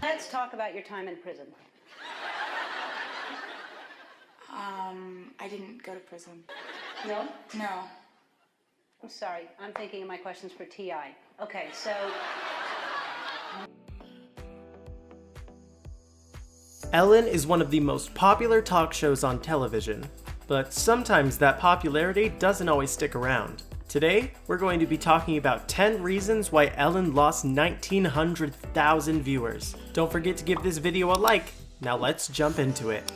Let's talk about your time in prison. I didn't go to prison. No? No. I'm sorry. I'm thinking of my questions for T.I. Okay, so... Ellen is one of the most popular talk shows on television, but sometimes that popularity doesn't always stick around. Today, we're going to be talking about 10 reasons why Ellen lost 1,900,000 viewers. Don't forget to give this video a like. Now let's jump into it.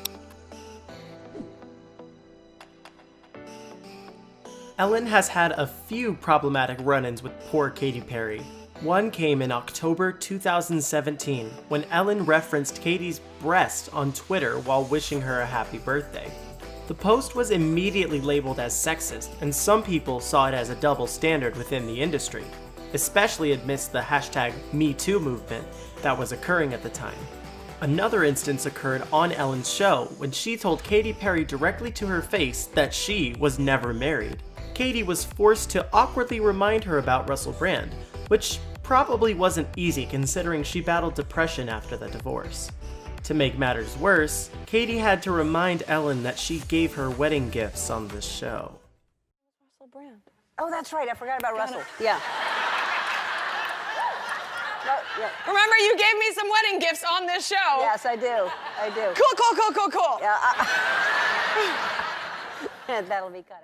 Ellen has had a few problematic run-ins with poor Katy Perry. One came in October 2017, when Ellen referenced Katy's breast on Twitter while wishing her a happy birthday. The post was immediately labeled as sexist, and some people saw it as a double standard within the industry, especially amidst the hashtag #MeToo movement that was occurring at the time. Another instance occurred on Ellen's show when she told Katy Perry directly to her face that she was never married. Katy was forced to awkwardly remind her about Russell Brand, which probably wasn't easy considering she battled depression after the divorce. To make matters worse, Katy had to remind Ellen that she gave her wedding gifts on the show. Russell Brand. Oh, that's right. I forgot about Russell. Yeah. Yeah. Remember, you gave me some wedding gifts on this show. Yes, I do. I do. Cool. Yeah, that'll be cut out.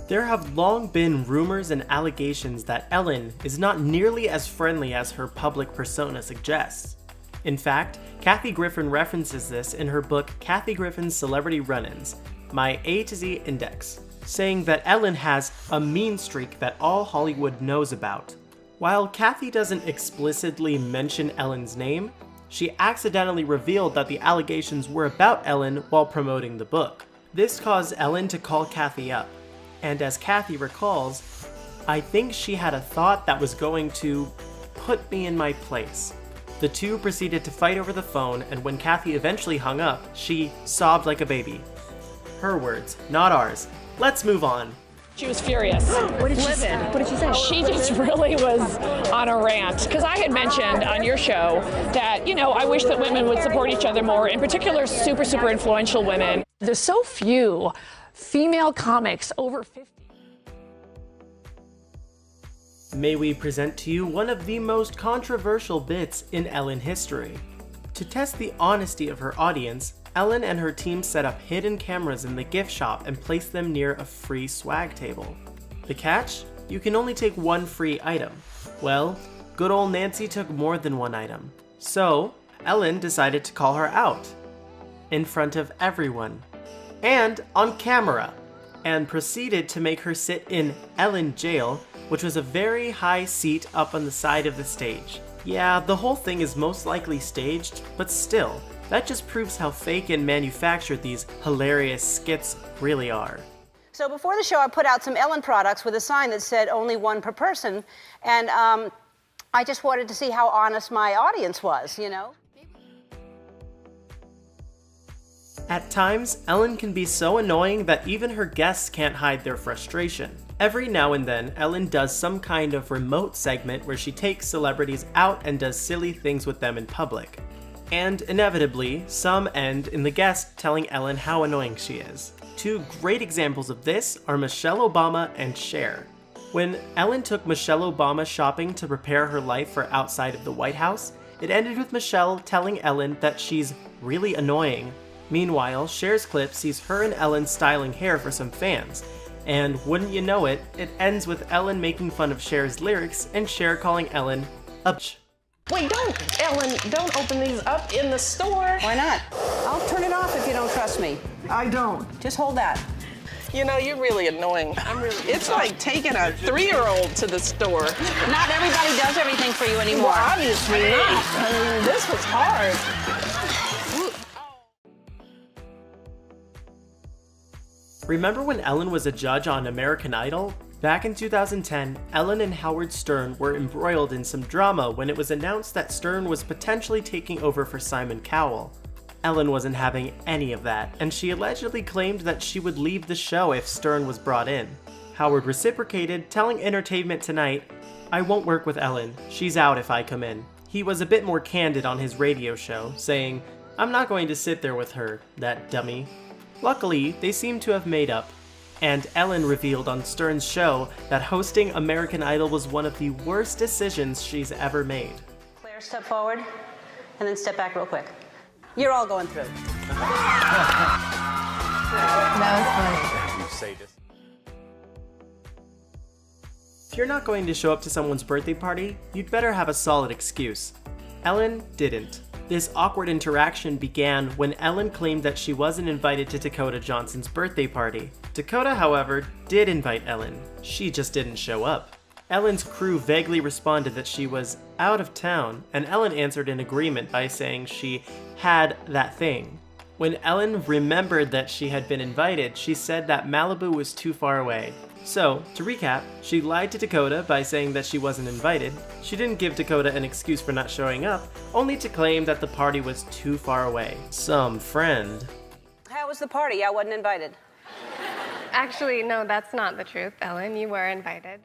There have long been rumors and allegations that Ellen is not nearly as friendly as her public persona suggests. In fact, Kathy Griffin references this in her book Kathy Griffin's Celebrity Run-Ins, My A to Z Index, saying that Ellen has a mean streak that all Hollywood knows about. While Kathy doesn't explicitly mention Ellen's name, she accidentally revealed that the allegations were about Ellen while promoting the book. This caused Ellen to call Kathy up. And as Kathy recalls, I think she had a thought that was going to put me in my place. The two proceeded to fight over the phone, and when Kathy eventually hung up, she sobbed like a baby. Her words, not ours. Let's move on. She was furious. What did she say? What did she say? She just really was on a rant. Because I had mentioned on your show that, I wish that women would support each other more, in particular super influential women. There's so few female comics over 50. May we present to you one of the most controversial bits in Ellen history. To test the honesty of her audience, Ellen and her team set up hidden cameras in the gift shop and placed them near a free swag table. The catch? You can only take one free item. Well, good old Nancy took more than one item. So, Ellen decided to call her out. In front of everyone. And on camera, and proceeded to make her sit in Ellen jail, which was a very high seat up on the side of the stage. Yeah, the whole thing is most likely staged, but still, that just proves how fake and manufactured these hilarious skits really are. So before the show, I put out some Ellen products with a sign that said only one per person, and I just wanted to see how honest my audience was, At times, Ellen can be so annoying that even her guests can't hide their frustration. Every now and then, Ellen does some kind of remote segment where she takes celebrities out and does silly things with them in public. And inevitably, some end in the guest telling Ellen how annoying she is. Two great examples of this are Michelle Obama and Cher. When Ellen took Michelle Obama shopping to prepare her life for outside of the White House, it ended with Michelle telling Ellen that she's really annoying. Meanwhile, Cher's clip sees her and Ellen styling hair for some fans, and wouldn't you know it, it ends with Ellen making fun of Cher's lyrics and Cher calling Ellen a bitch. Wait, don't open these up in the store. Why not? I'll turn it off if you don't trust me. I don't. Just hold that. You're really annoying. It's like taking a 3-year-old to the store. Not everybody does everything for you anymore. Well, obviously not. I mean, this was hard. Remember when Ellen was a judge on American Idol? Back in 2010, Ellen and Howard Stern were embroiled in some drama when it was announced that Stern was potentially taking over for Simon Cowell. Ellen wasn't having any of that, and she allegedly claimed that she would leave the show if Stern was brought in. Howard reciprocated, telling Entertainment Tonight, "I won't work with Ellen. She's out if I come in." He was a bit more candid on his radio show, saying, "I'm not going to sit there with her, that dummy." Luckily, they seem to have made up. And Ellen revealed on Stern's show that hosting American Idol was one of the worst decisions she's ever made. Claire, step forward, and then step back real quick. You're all going through. That was funny. If you're not going to show up to someone's birthday party, you'd better have a solid excuse. Ellen didn't. This awkward interaction began when Ellen claimed that she wasn't invited to Dakota Johnson's birthday party. Dakota, however, did invite Ellen. She just didn't show up. Ellen's crew vaguely responded that she was out of town, and Ellen answered in agreement by saying she had that thing. When Ellen remembered that she had been invited, she said that Malibu was too far away. So, to recap, she lied to Dakota by saying that she wasn't invited. She didn't give Dakota an excuse for not showing up, only to claim that the party was too far away. Some friend. How was the party? I wasn't invited. Actually, no, that's not the truth, Ellen. You were invited.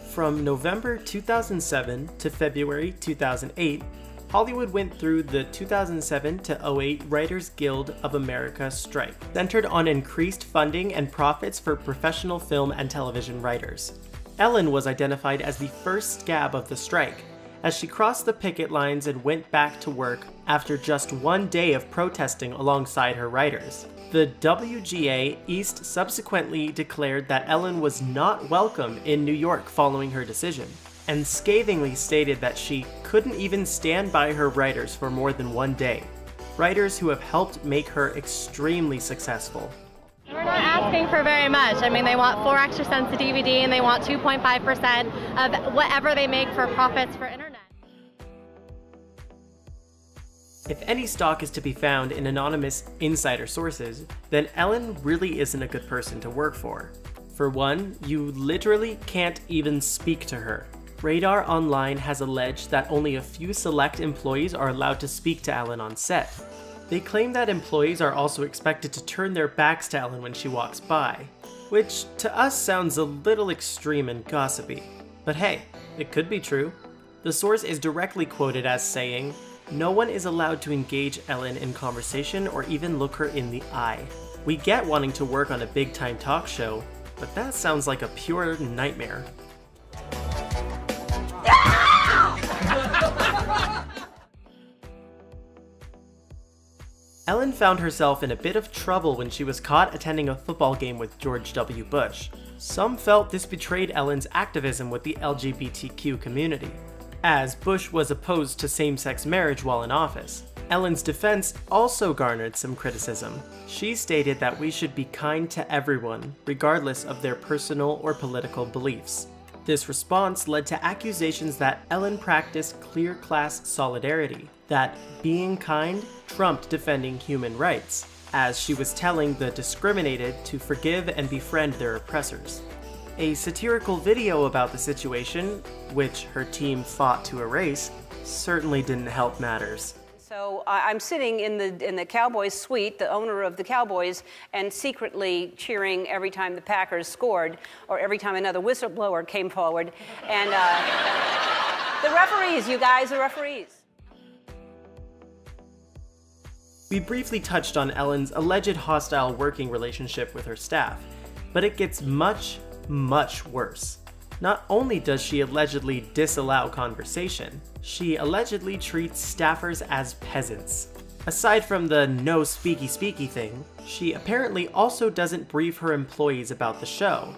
From November 2007 to February 2008, Hollywood went through the 2007 to 08 Writers Guild of America strike, centered on increased funding and profits for professional film and television writers. Ellen was identified as the first scab of the strike, as she crossed the picket lines and went back to work after just one day of protesting alongside her writers. The WGA East subsequently declared that Ellen was not welcome in New York following her decision, and scathingly stated that she couldn't even stand by her writers for more than one day. Writers who have helped make her extremely successful. We're not asking for very much. I mean, they want 4 extra cents a DVD and they want 2.5% of whatever they make for profits for internet. If any stock is to be found in anonymous insider sources, then Ellen really isn't a good person to work for. For one, you literally can't even speak to her. Radar Online has alleged that only a few select employees are allowed to speak to Ellen on set. They claim that employees are also expected to turn their backs to Ellen when she walks by, which to us sounds a little extreme and gossipy. But hey, it could be true. The source is directly quoted as saying, "No one is allowed to engage Ellen in conversation or even look her in the eye." We get wanting to work on a big-time talk show, but that sounds like a pure nightmare. Ellen found herself in a bit of trouble when she was caught attending a football game with George W. Bush. Some felt this betrayed Ellen's activism with the LGBTQ community, as Bush was opposed to same-sex marriage while in office. Ellen's defense also garnered some criticism. She stated that we should be kind to everyone, regardless of their personal or political beliefs. This response led to accusations that Ellen practiced clear class solidarity, that being kind trumped defending human rights, as she was telling the discriminated to forgive and befriend their oppressors. A satirical video about the situation, which her team fought to erase, certainly didn't help matters. So I'm sitting in the Cowboys suite, the owner of the Cowboys, and secretly cheering every time the Packers scored, or every time another whistleblower came forward. And the referees, you guys, the referees. We briefly touched on Ellen's alleged hostile working relationship with her staff, but it gets much, much worse. Not only does she allegedly disallow conversation, she allegedly treats staffers as peasants. Aside from the no speaky thing, she apparently also doesn't brief her employees about the show,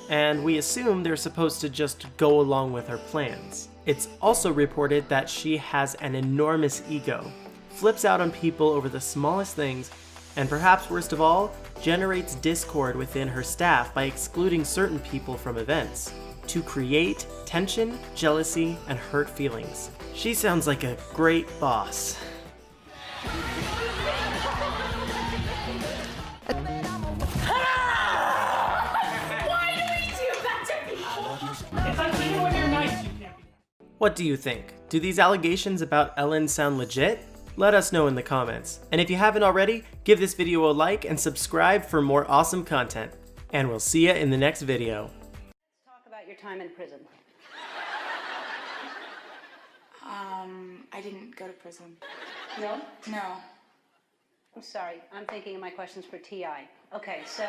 and we assume they're supposed to just go along with her plans. It's also reported that she has an enormous ego, flips out on people over the smallest things, and perhaps worst of all, generates discord within her staff by excluding certain people from events to create tension, jealousy, and hurt feelings. She sounds like a great boss. What do you think? Do these allegations about Ellen sound legit? Let us know in the comments. And if you haven't already, give this video a like and subscribe for more awesome content. And we'll see you in the next video. Let's talk about your time in prison. I didn't go to prison. No? No. I'm sorry. I'm thinking of my questions for TI. Okay, so